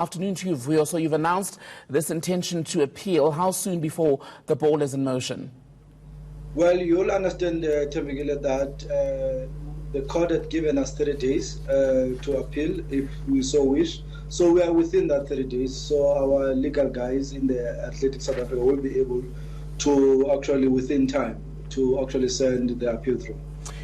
Afternoon to you, Vuyo. So you've announced this intention to appeal. How soon before the ball is in motion? Well, you'll understand, Temegile, that the court had given us 30 days to appeal if we so wish. So we are within that 30 days. So our legal guys in the Athletics South Africa will be able to actually, within time, to actually send the appeal through.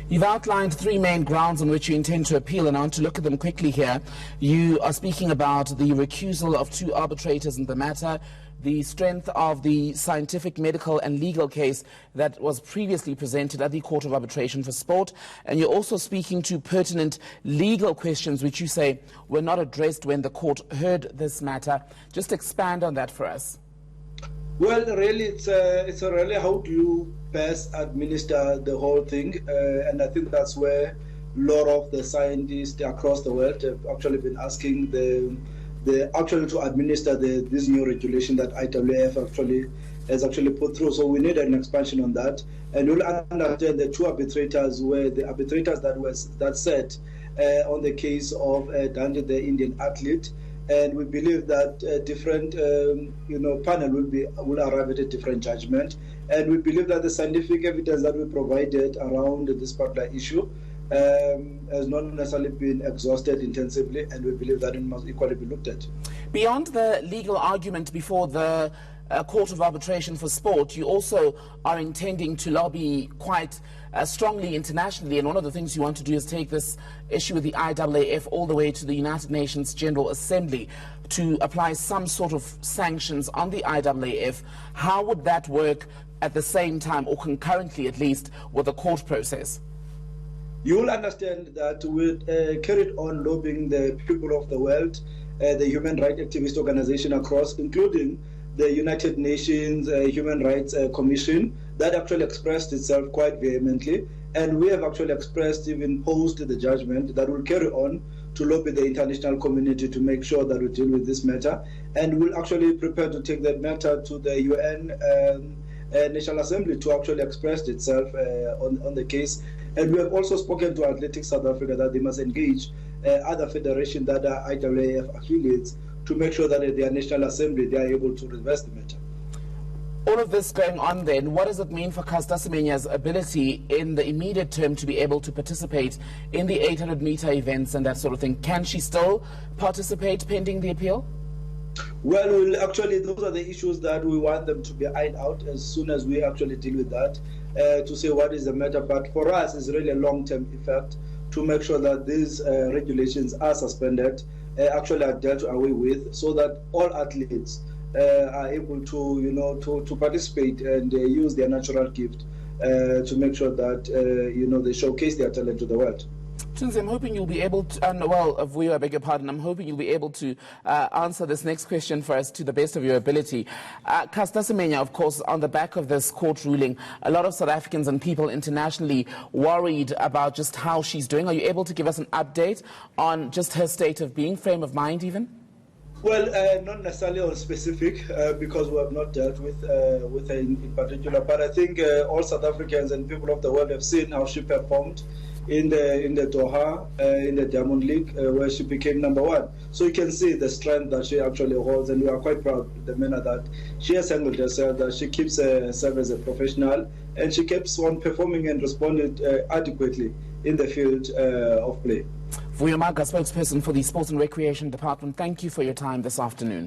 You've outlined three main grounds on which you intend to appeal, and I want to look at them quickly here. You are speaking about the recusal of two arbitrators in the matter, the strength of the scientific, medical and legal case that was previously presented at the Court of Arbitration for Sport, and you're also speaking to pertinent legal questions which you say were not addressed when the court heard this matter. Just expand on that for us. Well, really, it's really how do you best administer the whole thing, and I think that's where a lot of the scientists across the world have actually been asking the actually to administer this new regulation that IAAF has actually put through. So we need an expansion on that, and you'll understand the two arbitrators were the arbitrators that sat on the case of Dante, the Indian athlete. And we believe that different, panel will arrive at a different judgment. And we believe that the scientific evidence that we provided around this particular issue has not necessarily been exhausted intensively, and we believe that it must equally be looked at. Beyond the legal argument before the Court of Arbitration for Sport, you also are intending to lobby quite strongly internationally, and one of the things you want to do is take this issue with the IAAF all the way to the United Nations General Assembly to apply some sort of sanctions on the IAAF. How would that work at the same time, or concurrently at least, with the court process? You will understand that we carried on lobbying the people of the world, the human rights activist organization across, including the United Nations Human Rights Commission, that actually expressed itself quite vehemently. And we have actually expressed, even post the judgment, that we'll carry on to lobby the international community to make sure that we deal with this matter. And we'll actually prepare to take that matter to the UN National Assembly to actually express itself on the case. And we have also spoken to Athletics South Africa that they must engage other federations that are IAAF affiliates to make sure that at their National Assembly they are able to reverse the matter. All of this going on then, what does it mean for Caster Semenya's ability in the immediate term to be able to participate in the 800-meter events and that sort of thing? Can she still participate pending the appeal? Well, actually, those are the issues that we want them to be ironed out as soon as we actually deal with that, to say what is the matter. But for us, it's really a long-term effect to make sure that these regulations are suspended, actually are dealt away with, so that all athletes are able to, to participate and use their natural gift to make sure that, they showcase their talent to the world. Tunzi, I'm hoping you'll be able to, Vuyo, I beg your pardon, I'm hoping you'll be able to answer this next question for us to the best of your ability. Caster Semenya, of course, on the back of this court ruling, a lot of South Africans and people internationally worried about just how she's doing. Are you able to give us an update on just her state of being, frame of mind even? Well, not necessarily on specific, because we have not dealt with her in particular. But I think all South Africans and people of the world have seen how she performed in the Doha, in the Diamond League, where she became #1. So you can see the strength that she actually holds, and we are quite proud of the manner that she has handled herself, that she keeps herself as a professional, and she keeps on performing and responding adequately in the field of play. Vuyo, spokesperson for the Sports and Recreation Department, thank you for your time this afternoon.